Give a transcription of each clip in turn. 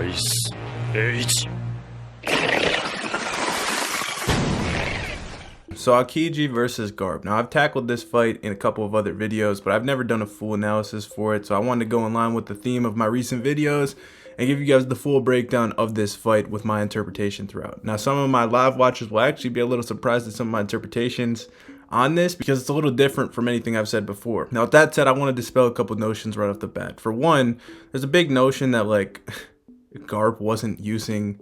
イス H So Aokiji versus Garp. Now I've tackled this fight in a couple of other videos, but I've never done a full analysis for it. So I wanted to go in line with the theme of my recent videos and give you guys the full breakdown of this fight with my interpretation throughout. Now some of my live watchers will actually be a little surprised at some of my interpretations on this because it's a little different from anything I've said before. Now with that said, I want to dispel a couple notions right off the bat. For one, there's a big notion that like Garp wasn't using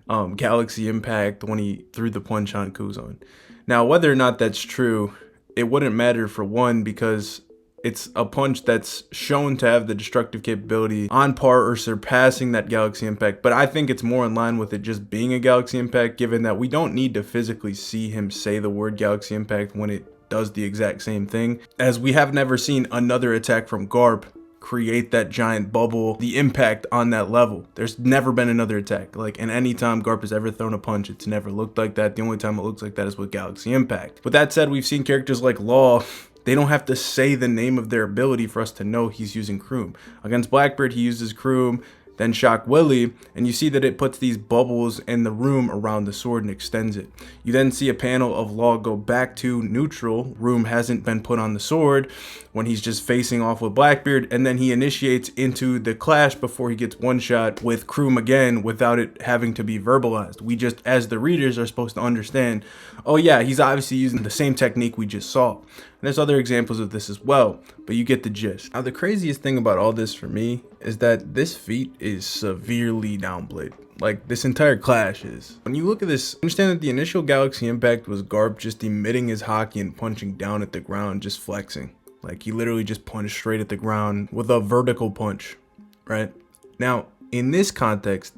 Galaxy Impact when he threw the punch on Kuzan. Now, whether or not that's true, it wouldn't matter for one because it's a punch that's shown to have the destructive capability on par or surpassing that Galaxy Impact. But I think it's more in line with it just being a Galaxy Impact, given that we don't need to physically see him say the word Galaxy Impact when it does the exact same thing, as we have never seen another attack from Garp create that giant bubble, the impact on that level. There's never been another attack. Like, and any time Garp has ever thrown a punch, it's never looked like that. The only time it looks like that is with Galaxy Impact. With that said, we've seen characters like Law, they don't have to say the name of their ability for us to know he's using Kroom. Against Blackbeard, he uses Kroom, then Shock Willy, and you see that it puts these bubbles in the room around the sword and extends it. You then see a panel of Law go back to neutral. Room hasn't been put on the sword when he's just facing off with Blackbeard, and then he initiates into the clash before he gets one shot with Kroom again without it having to be verbalized. We just, as the readers, are supposed to understand, oh yeah, he's obviously using the same technique we just saw. And there's other examples of this as well, but you get the gist. Now, the craziest thing about all this for me is that this feat is severely downplayed. Like, this entire clash is. When you look at this, understand that the initial Galaxy Impact was Garp just emitting his haki and punching down at the ground, just flexing. Like, he literally just punched straight at the ground with a vertical punch, right? Now, in this context,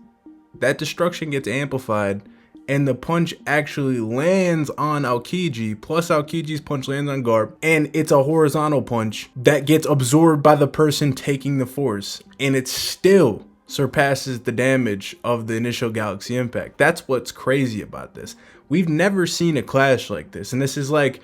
that destruction gets amplified and the punch actually lands on Aokiji, plus Aokiji's punch lands on Garp, and it's a horizontal punch that gets absorbed by the person taking the force, and it still surpasses the damage of the initial Galaxy Impact. That's what's crazy about this. We've never seen a clash like this, and this is like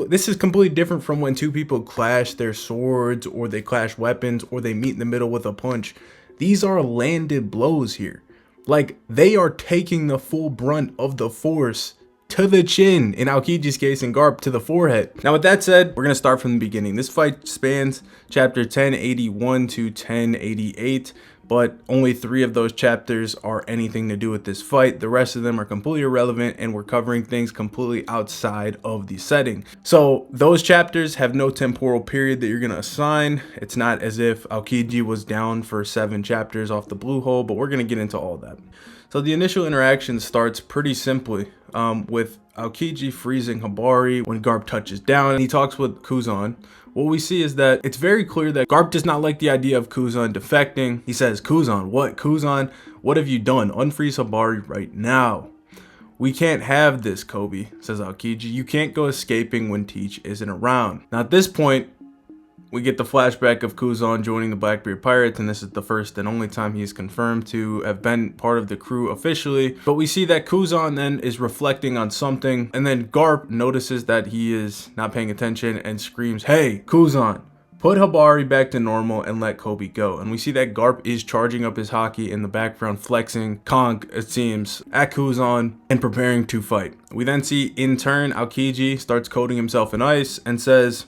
this is completely different from when two people clash their swords or they clash weapons or they meet in the middle with a punch. These are landed blows here. Like, they are taking the full brunt of the force to the chin, in Aokiji's case, and Garp to the forehead. Now, with that said, we're going to start from the beginning. This fight spans chapter 1081 to 1088, but only 3 of those chapters are anything to do with this fight. The rest of them are completely irrelevant, and we're covering things completely outside of the setting. So those chapters have no temporal period that you're going to assign. It's not as if Aokiji was down for 7 chapters off the blue hole, but we're going to get into all that. So the initial interaction starts pretty simply with Aokiji freezing Hibari when Garp touches down, and he talks with Kuzan. What we see is that it's very clear that Garp does not like the idea of Kuzan defecting. He says, Kuzan, what? Kuzan, what have you done? Unfreeze Hibari right now. We can't have this, Kobe, says Aokiji. You can't go escaping when Teach isn't around. Now at this point, we get the flashback of Kuzan joining the Blackbeard Pirates, and this is the first and only time he is confirmed to have been part of the crew officially. But we see that Kuzan then is reflecting on something, and then Garp notices that he is not paying attention and screams, hey, Kuzan, put Hibari back to normal and let Kobe go. And we see that Garp is charging up his haki in the background, flexing, conk, it seems, at Kuzan and preparing to fight. We then see, in turn, Aokiji starts coating himself in ice and says,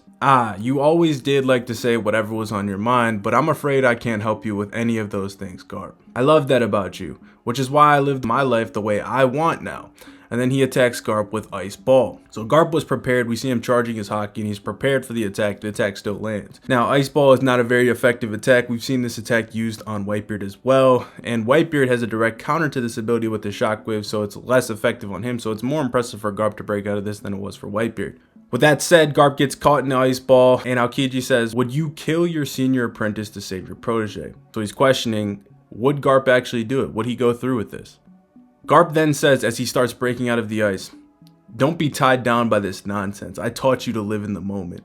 you always did like to say whatever was on your mind, but I'm afraid I can't help you with any of those things, Garp. I love that about you, which is why I lived my life the way I want now. And then he attacks Garp with Ice Ball. So Garp was prepared. We see him charging his haki, and he's prepared for the attack. The attack still lands. Now, Ice Ball is not a very effective attack. We've seen this attack used on Whitebeard as well, and Whitebeard has a direct counter to this ability with the Shockwave, so it's less effective on him. So it's more impressive for Garp to break out of this than it was for Whitebeard. With that said, Garp gets caught in the Ice Ball, and Aokiji says, would you kill your senior apprentice to save your protege? So he's questioning, would Garp actually do it? Would he go through with this? Garp then says, as he starts breaking out of the ice, don't be tied down by this nonsense. I taught you to live in the moment.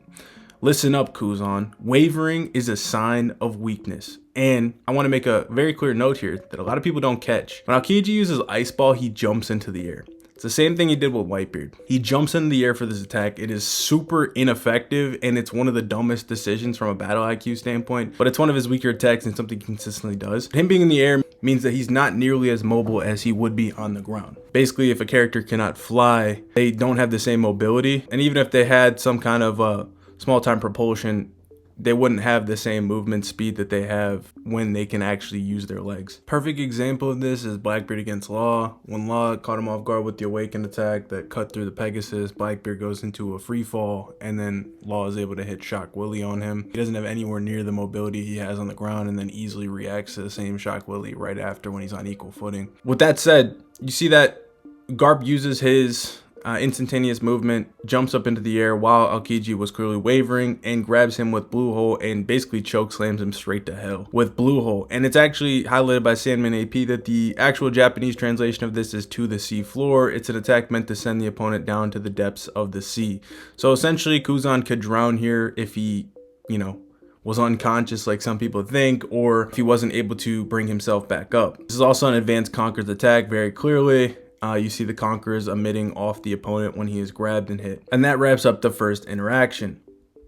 Listen up, Kuzan. Wavering is a sign of weakness. And I want to make a very clear note here that a lot of people don't catch. When Aokiji uses Ice Ball, he jumps into the air. It's the same thing he did with Whitebeard. He jumps in the air for this attack. It is super ineffective, and it's one of the dumbest decisions from a battle IQ standpoint, but it's one of his weaker attacks and something he consistently does. Him being in the air means that he's not nearly as mobile as he would be on the ground. Basically, if a character cannot fly, they don't have the same mobility, and even if they had some kind of small time propulsion, they wouldn't have the same movement speed that they have when they can actually use their legs. Perfect example of this is Blackbeard against Law. When Law caught him off guard with the Awakened attack that cut through the Pegasus, Blackbeard goes into a free fall, and then Law is able to hit Shock Willy on him. He doesn't have anywhere near the mobility he has on the ground, and then easily reacts to the same Shock Willy right after when he's on equal footing. With that said, you see that Garp uses his instantaneous movement, jumps up into the air while Aokiji was clearly wavering, and grabs him with Blue Hole and basically choke slams him straight to hell with Blue Hole. And it's actually highlighted by Sandman AP that the actual Japanese translation of this is "to the sea floor." It's an attack meant to send the opponent down to the depths of the sea. So essentially, Kuzan could drown here if he, was unconscious like some people think, or if he wasn't able to bring himself back up. This is also an advanced Conqueror's attack very clearly. You see the Conquerors emitting off the opponent when he is grabbed and hit. And that wraps up the first interaction.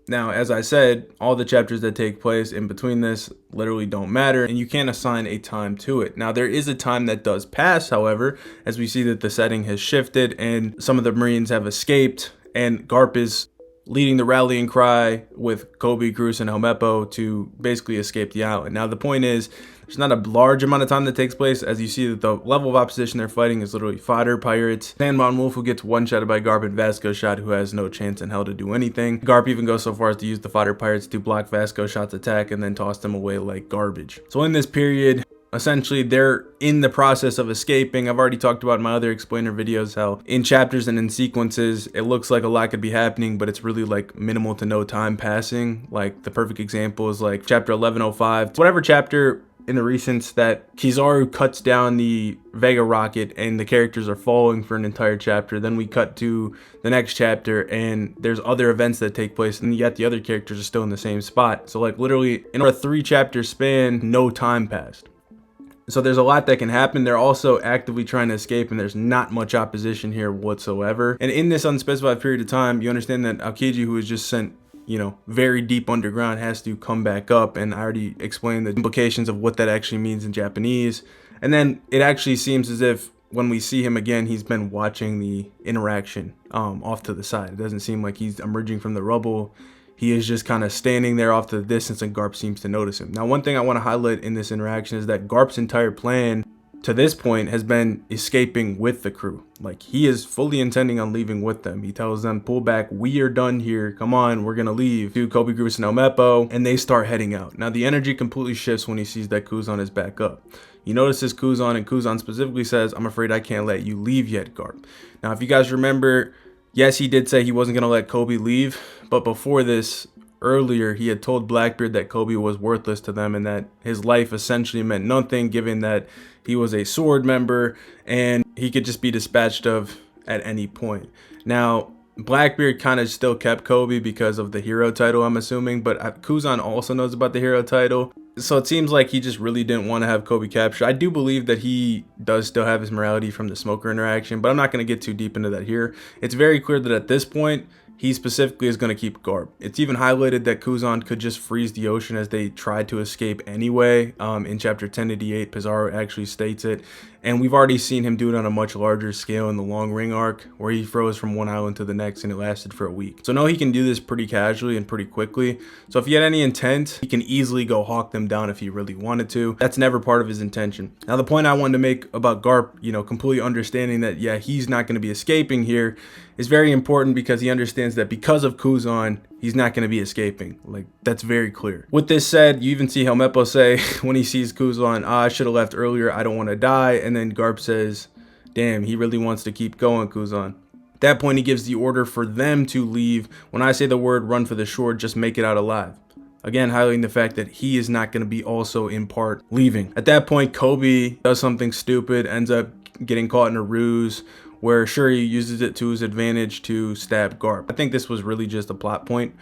Now, as I said, all the chapters that take place in between this literally don't matter, and you can't assign a time to it. Now, there is a time that does pass, however, as we see that the setting has shifted and some of the Marines have escaped, and Garp is leading the rallying cry with Kobe, Cruz, and Helmeppo to basically escape the island. Now, the point is, there's not a large amount of time that takes place, as you see that the level of opposition they're fighting is literally fodder pirates. Sandman Wolf, who gets one-shotted by Garp, and Vasco Shot, who has no chance in hell to do anything. Garp even goes so far as to use the fodder pirates to block Vasco Shot's attack and then toss them away like garbage. So in this period, essentially, they're in the process of escaping. I've already talked about in my other explainer videos how in chapters and in sequences, it looks like a lot could be happening, but it's really like minimal to no time passing. Like the perfect example is like chapter 1105, whatever chapter in the recents that Kizaru cuts down the Vega rocket and the characters are falling for an entire chapter. Then we cut to the next chapter and there's other events that take place, and yet the other characters are still in the same spot. So like literally in a 3-chapter span, no time passed. So there's a lot that can happen. They're also actively trying to escape, and there's not much opposition here whatsoever. And in this unspecified period of time, you understand that Aokiji, who was just sent, very deep underground, has to come back up. And I already explained the implications of what that actually means in Japanese. And then it actually seems as if when we see him again, he's been watching the interaction off to the side. It doesn't seem like he's emerging from the rubble. He is just kind of standing there off to the distance, and Garp seems to notice him. Now, one thing I want to highlight in this interaction is that Garp's entire plan to this point has been escaping with the crew. Like, he is fully intending on leaving with them. He tells them, pull back, we are done here, come on, we're gonna leave, to Kobe, Cruz, and Helmeppo, and they start heading out. Now, the energy completely shifts when he sees that Kuzan is back up. He notices Kuzan, and Kuzan specifically says, I'm afraid I can't let you leave yet, Garp. Now, if you guys remember, yes, he did say he wasn't gonna let Kobe leave, but before this, earlier, he had told Blackbeard that Kobe was worthless to them and that his life essentially meant nothing, given that he was a sword member and he could just be dispatched of at any point. Now, Blackbeard kind of still kept Kobe because of the hero title, I'm assuming, but Kuzan also knows about the hero title. So it seems like he just really didn't want to have Kobe captured. I do believe that he does still have his morality from the Smoker interaction, but I'm not going to get too deep into that here. It's very clear that at this point, he specifically is going to keep Garp. It's even highlighted that Kuzan could just freeze the ocean as they tried to escape anyway. In chapter 1088, Pizarro actually states it. And we've already seen him do it on a much larger scale in the Long Ring arc, where he froze from one island to the next and it lasted for a week. So no, he can do this pretty casually and pretty quickly. So if he had any intent, he can easily go hawk them down if he really wanted to. That's never part of his intention. Now, the point I wanted to make about Garp, completely understanding that, yeah, he's not going to be escaping here, is very important, because he understands that because of Kuzan, he's not going to be escaping. Like, that's very clear. With this said, you even see Helmeppo say when he sees Kuzan, I should have left earlier, I don't want to die. And then Garp says, damn, he really wants to keep going, Kuzan. At that point, he gives the order for them to leave. When I say the word run for the shore, just make it out alive. Again, highlighting the fact that he is not going to be also in part leaving. At that point, Kobe does something stupid, ends up getting caught in a ruse where Shiryu uses it to his advantage to stab Garp. I think this was really just a plot point,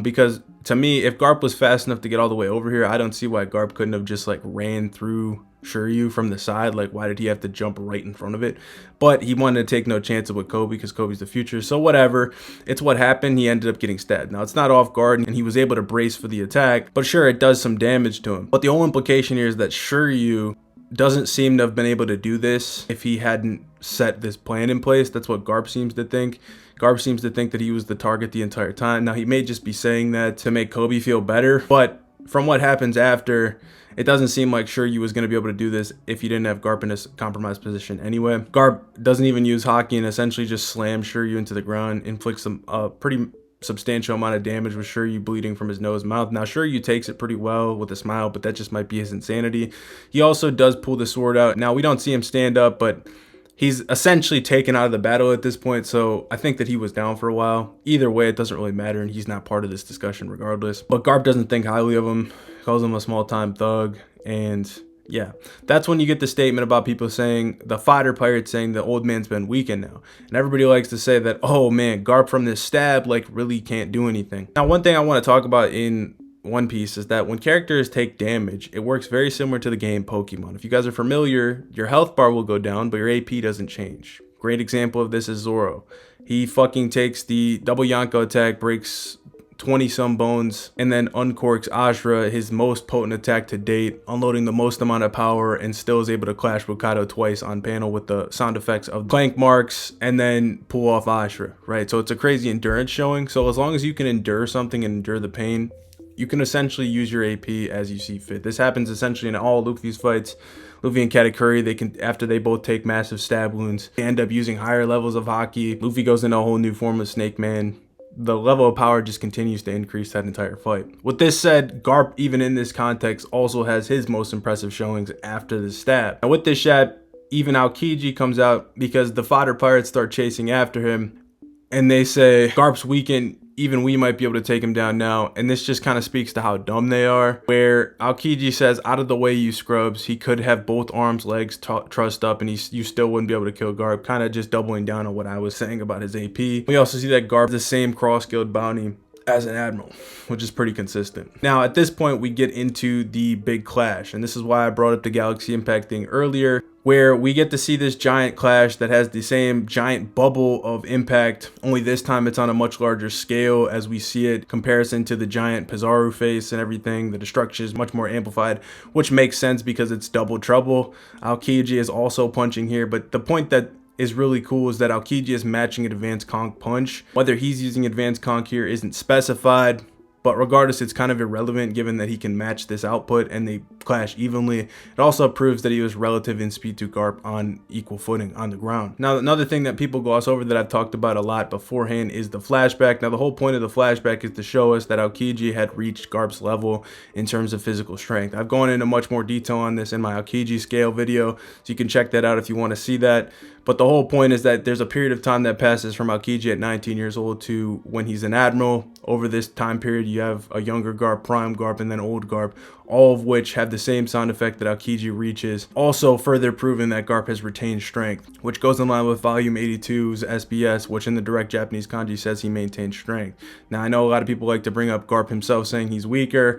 because to me, if Garp was fast enough to get all the way over here, I don't see why Garp couldn't have just like ran through Shiryu from the side. Like, why did he have to jump right in front of it? But he wanted to take no chances with Kobe because Kobe's the future. So whatever, it's what happened. He ended up getting stabbed. Now, it's not off guard and he was able to brace for the attack, but sure, it does some damage to him. But the only implication here is that Shiryu doesn't seem to have been able to do this if he hadn't set this plan in place. That's what Garp seems to think. Garp seems to think that he was the target the entire time. Now, he may just be saying that to make Kobe feel better, but from what happens after, it doesn't seem like Shiryu was going to be able to do this if he didn't have Garp in a compromised position anyway. Garp doesn't even use Haki and essentially just slams Shiryu into the ground, inflicts some pretty substantial amount of damage with Shiryu bleeding from his nose and mouth. Now, Shiryu takes it pretty well with a smile, but that just might be his insanity. He also does pull the sword out. Now, we don't see him stand up, but he's essentially taken out of the battle at this point, so I think that he was down for a while. Either way, it doesn't really matter, and he's not part of this discussion regardless. But Garp doesn't think highly of him, calls him a small-time thug, and yeah, that's when you get the statement about people saying, the fighter pirate saying the old man's been weakened now. And everybody likes to say that, oh man, Garp from this stab like really can't do anything. Now, one thing I want to talk about in One Piece is that when characters take damage, it works very similar to the game Pokemon. If you guys are familiar, your health bar will go down, but your AP doesn't change. Great example of this is Zoro. He fucking takes the double Yonko attack, breaks 20 some bones, and then uncorks Ashura, his most potent attack to date, unloading the most amount of power, and still is able to clash with Kaido twice on panel with the sound effects of clank marks, and then pull off Ashura, right? So it's a crazy endurance showing. So as long as you can endure something and endure the pain, you can essentially use your AP as you see fit. This happens essentially in all Luffy's fights. Luffy and Katakuri, they can, after they both take massive stab wounds, they end up using higher levels of Haki. Luffy goes into a whole new form of Snake Man. The level of power just continues to increase that entire fight. With this said, Garp, even in this context, also has his most impressive showings after the stab. Now with this shot, even Aokiji comes out because the fodder pirates start chasing after him, and they say, Garp's weakened, even we might be able to take him down now. And this just kind of speaks to how dumb they are, where Aokiji says, out of the way, you scrubs. He could have both arms, legs trussed up, and you still wouldn't be able to kill Garp. Kind of just doubling down on what I was saying about his AP. We also see that Garp the same cross-skilled bounty as an admiral, which is pretty consistent. Now, at this point, we get into the big clash, and this is why I brought up the Galaxy Impact thing earlier, where we get to see this giant clash that has the same giant bubble of impact, only this time it's on a much larger scale as we see it, comparison to the giant Pizarro face and everything. The destruction is much more amplified, which makes sense because it's double trouble. Aokiji is also punching here, but the point that is really cool is that Aokiji is matching an advanced conk punch. Whether he's using advanced conk here isn't specified, but regardless, it's kind of irrelevant given that he can match this output and they clash evenly. It also proves that he was relative in speed to Garp on equal footing on the ground. Now, another thing that people gloss over that I've talked about a lot beforehand is the flashback. Now, the whole point of the flashback is to show us that Aokiji had reached Garp's level in terms of physical strength. I've gone into much more detail on this in my Aokiji scale video, so you can check that out if you want to see that. But the whole point is that there's a period of time that passes from Aokiji at 19 years old to when he's an admiral. Over this time period, you have a younger Garp, prime Garp, and then old Garp, all of which have the same sound effect that Aokiji reaches. Also further proving that Garp has retained strength, which goes in line with volume 82's SBS, which in the direct Japanese kanji says he maintains strength. Now, I know a lot of people like to bring up Garp himself saying he's weaker,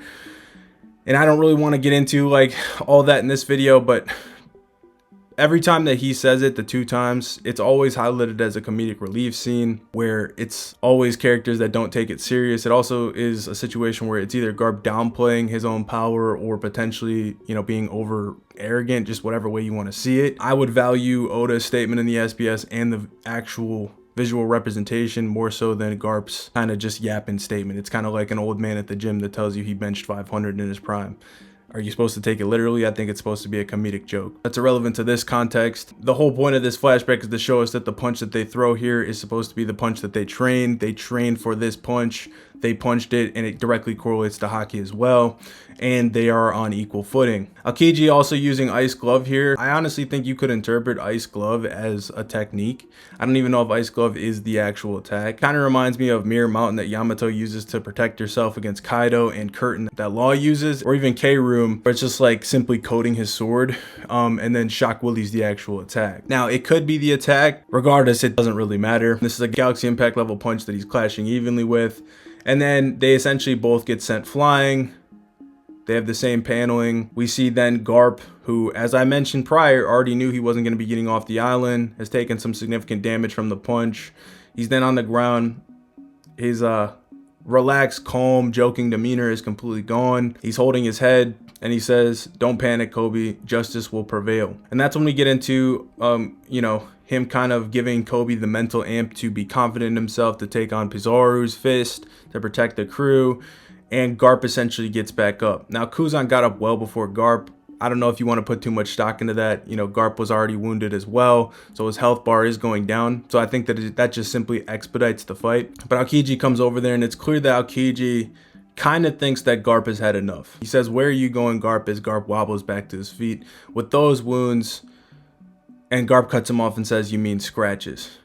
and I don't really want to get into like all that in this video, but every time that he says it, the 2 times, it's always highlighted as a comedic relief scene where it's always characters that don't take it serious. It also is a situation where it's either Garp downplaying his own power or potentially, you know, being over arrogant, just whatever way you want to see it. I would value Oda's statement in the SBS and the actual visual representation more so than Garp's kind of just yapping statement. It's kind of like an old man at the gym that tells you he benched 500 in his prime. Are you supposed to take it literally? I think it's supposed to be a comedic joke. That's irrelevant to this context. The whole point of this flashback is to show us that the punch that they throw here is supposed to be the punch that they trained. They trained for this punch. they punched it, and it directly correlates to Haki as well, and they are on equal footing. Aokiji also using Ice Glove here. I honestly think you could interpret Ice Glove as a technique. I don't even know if Ice Glove is the actual attack. Kind of reminds me of Mirror Mountain that Yamato uses to protect herself against Kaido, and Curtain that Law uses, or even K-Room, where it's just like simply coating his sword, and then Shock Willie's the actual attack. Now, it could be the attack. Regardless, it doesn't really matter. This is a Galaxy Impact level punch that he's clashing evenly with. And then they essentially both get sent flying. They have the same paneling. We see then Garp, who, as I mentioned prior, already knew he wasn't going to be getting off the island, has taken some significant damage from the punch. He's then on the ground. His relaxed, calm, joking demeanor is completely gone. He's holding his head, and he says, "Don't panic, Kobe. Justice will prevail." And that's when we get into, him kind of giving Kobe the mental amp to be confident in himself, to take on Pizarro's fist, to protect the crew, and Garp essentially gets back up. Now, Kuzan got up well before Garp. I don't know if you want to put too much stock into that. Garp was already wounded as well, so his health bar is going down. So I think that just simply expedites the fight. But Aokiji comes over there, and it's clear that Aokiji kind of thinks that Garp has had enough. He says, "Where are you going, Garp?" as Garp wobbles back to his feet with those wounds. And Garp cuts him off and says, "You mean scratches."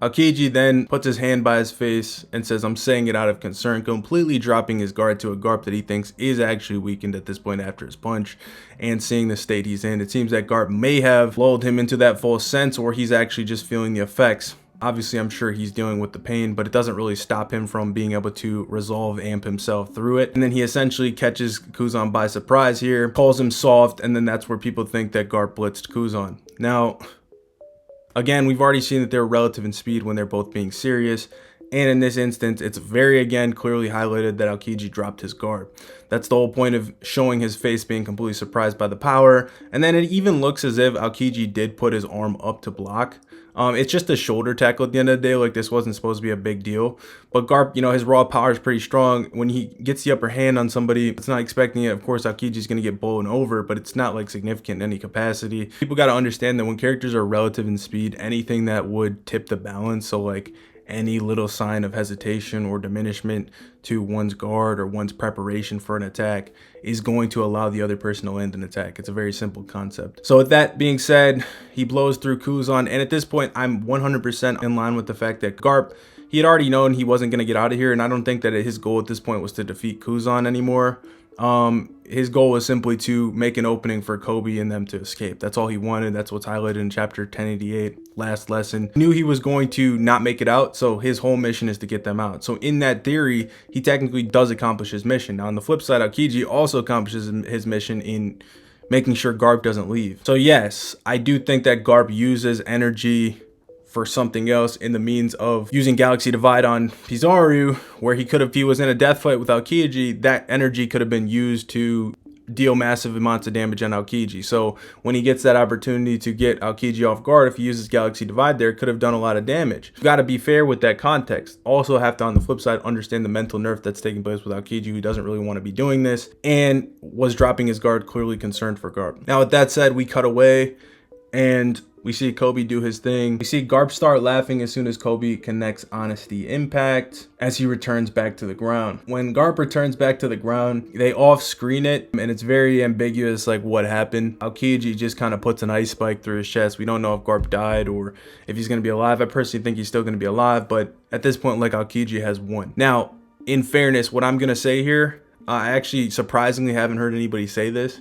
Aokiji then puts his hand by his face and says, "I'm saying it out of concern," completely dropping his guard to a Garp that he thinks is actually weakened at this point after his punch. And seeing the state he's in, it seems that Garp may have lulled him into that false sense, or he's actually just feeling the effects. Obviously, I'm sure he's dealing with the pain, but it doesn't really stop him from being able to resolve amp himself through it. And then he essentially catches Kuzan by surprise here, calls him soft, and then that's where people think that Garp blitzed Kuzan. Now, again, we've already seen that they're relative in speed when they're both being serious. And in this instance, it's very, again, clearly highlighted that Aokiji dropped his guard. That's the whole point of showing his face being completely surprised by the power. And then it even looks as if Aokiji did put his arm up to block. It's just a shoulder tackle at the end of the day. Like, this wasn't supposed to be a big deal. But Garp, his raw power is pretty strong. When he gets the upper hand on somebody, it's not expecting it. Of course, Aokiji's going to get blown over, but it's not like significant in any capacity. People got to understand that when characters are relative in speed, anything that would tip the balance, so like any little sign of hesitation or diminishment to one's guard or one's preparation for an attack, is going to allow the other person to land an attack. It's a very simple concept. So with that being said, he blows through Kuzan, and at this point, I'm 100% in line with the fact that Garp, he had already known he wasn't going to get out of here, and I don't think that his goal at this point was to defeat Kuzan anymore. His goal was simply to make an opening for Kobe and them to escape. That's all he wanted. That's what's highlighted in chapter 1088, last lesson. He knew he was going to not make it out, so his whole mission is to get them out. So in that theory, he technically does accomplish his mission. Now on the flip side, Aokiji also accomplishes his mission in making sure Garp doesn't leave. So yes, I do think that Garp uses energy for something else in the means of using Galaxy Divide on Pizarro, where he was in a death fight with Aokiji, that energy could have been used to deal massive amounts of damage on Aokiji. So when he gets that opportunity to get Aokiji off guard, if he uses Galaxy Divide there, it could have done a lot of damage. You've got to be fair with that context. Also have to, on the flip side, understand the mental nerf that's taking place with Aokiji, who doesn't really want to be doing this, and was dropping his guard, clearly concerned for Garp. Now with that said, we cut away, and we see Kobe do his thing. We see Garp start laughing as soon as Kobe connects Honesty Impact as he returns back to the ground. When Garp returns back to the ground, they off-screen it, and it's very ambiguous, like what happened. Aokiji just kind of puts an ice spike through his chest. We don't know if Garp died or if he's going to be alive. I personally think he's still going to be alive, but at this point, like, Aokiji has won. Now, in fairness, what I'm going to say here, I actually surprisingly haven't heard anybody say this,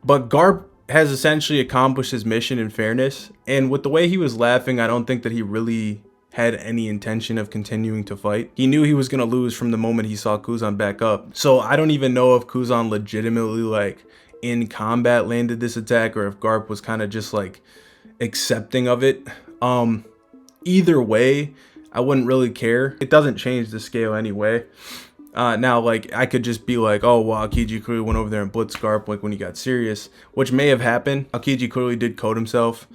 but Garp has essentially accomplished his mission in fairness, and with the way he was laughing, I don't think that he really had any intention of continuing to fight. He knew he was going to lose from the moment he saw Kuzan back up. So I don't even know if Kuzan legitimately, like, in combat landed this attack, or if Garp was kind of just like accepting of it. Either way, I wouldn't really care. It doesn't change the scale anyway. Now, like, I could just be like, oh, well, Aokiji clearly went over there and blitzed Garp, like, when he got serious, which may have happened. Aokiji clearly did code himself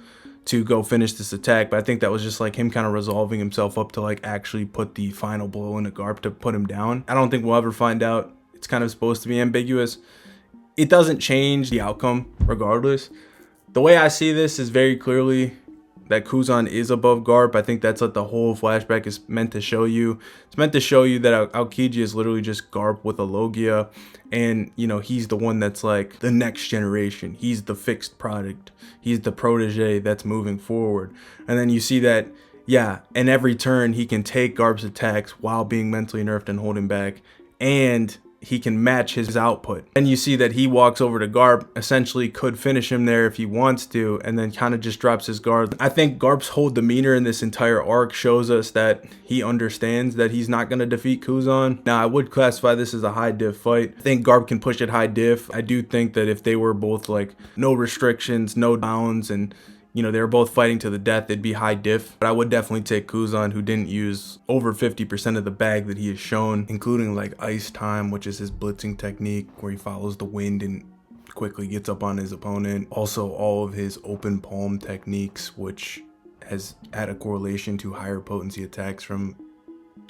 to go finish this attack, but I think that was just, like, him kind of resolving himself up to, like, actually put the final blow into Garp to put him down. I don't think we'll ever find out. It's kind of supposed to be ambiguous. It doesn't change the outcome regardless. The way I see this is very clearly that Kuzan is above Garp. I think that's what the whole flashback is meant to show you. It's meant to show you that Aokiji is literally just Garp with a Logia, and you know, he's the one that's like the next generation. He's the fixed product. He's the protege that's moving forward. And then you see that, yeah, in every turn he can take Garp's attacks while being mentally nerfed and holding back, and he can match his output. And you see that he walks over to Garp, essentially could finish him there if he wants to, and then kind of just drops his guard. I think Garp's whole demeanor in this entire arc shows us that he understands that he's not going to defeat Kuzan. Now, I would classify this as a high diff fight. I think Garp can push it high diff. I do think that if they were both like no restrictions, no downs, and you know, they were both fighting to the death, it'd be high diff. But I would definitely take Kuzan, who didn't use over 50% of the bag that he has shown, including like Ice Time, which is his blitzing technique where he follows the wind and quickly gets up on his opponent. Also, all of his open palm techniques, which has had a correlation to higher potency attacks from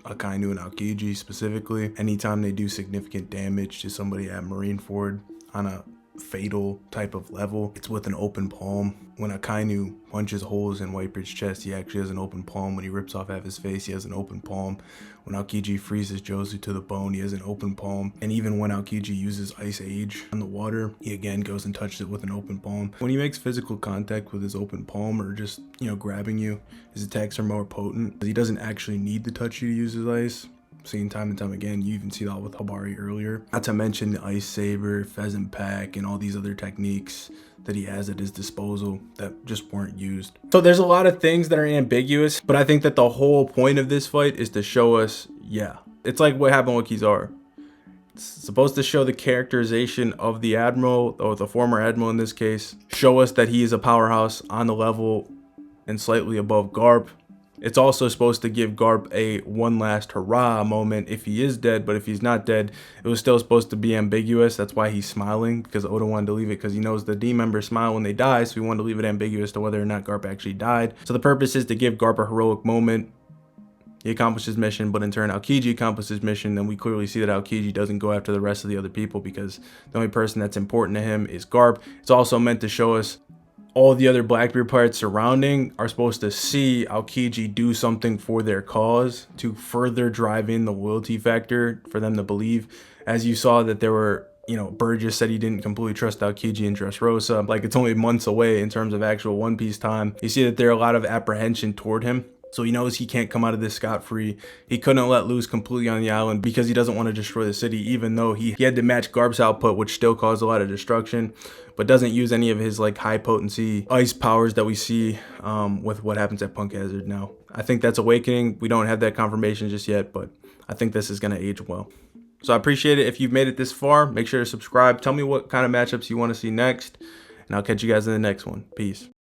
Akainu and Aokiji specifically. Anytime they do significant damage to somebody at Marineford on a fatal type of level, it's with an open palm. When Akainu punches holes in Whitebeard's chest, he actually has an open palm. When he rips off half his face, he has an open palm. When Aokiji freezes Jozu to the bone, he has an open palm. And even when Aokiji uses Ice Age on the water, he again goes and touches it with an open palm. When he makes physical contact with his open palm, or just, you know, grabbing you, his attacks are more potent. He doesn't actually need to touch you to use his ice. Seen time and time again. You even see that with Habari earlier. Not to mention the Ice Saber, Pheasant Pack, and all these other techniques that he has at his disposal that just weren't used. So there's a lot of things that are ambiguous, but I think that the whole point of this fight is to show us, yeah, it's like what happened with Kizaru. It's supposed to show the characterization of the Admiral, or the former Admiral in this case, show us that he is a powerhouse on the level and slightly above Garp. It's also supposed to give Garp a one last hurrah moment if he is dead, but if he's not dead, it was still supposed to be ambiguous. That's why he's smiling, because Oda wanted to leave it because he knows the D members smile when they die, so he wanted to leave it ambiguous to whether or not Garp actually died. So the purpose is to give Garp a heroic moment. He accomplished his mission, but in turn Aokiji accomplished his mission. Then we clearly see that Aokiji doesn't go after the rest of the other people because the only person that's important to him is Garp. It's also meant to show us all the other Blackbeard pirates surrounding are supposed to see Aokiji do something for their cause to further drive in the loyalty factor for them to believe. As you saw that there were, you know, Burgess said he didn't completely trust Aokiji and Dressrosa. Like, it's only months away in terms of actual One Piece time. You see that there are a lot of apprehension toward him. So he knows he can't come out of this scot-free. He couldn't let loose completely on the island because he doesn't want to destroy the city, even though he had to match Garp's output, which still caused a lot of destruction, but doesn't use any of his like high potency ice powers that we see with what happens at Punk Hazard now. I think that's Awakening. We don't have that confirmation just yet, but I think this is going to age well. So I appreciate it. If you've made it this far, make sure to subscribe. Tell me what kind of matchups you want to see next, and I'll catch you guys in the next one. Peace.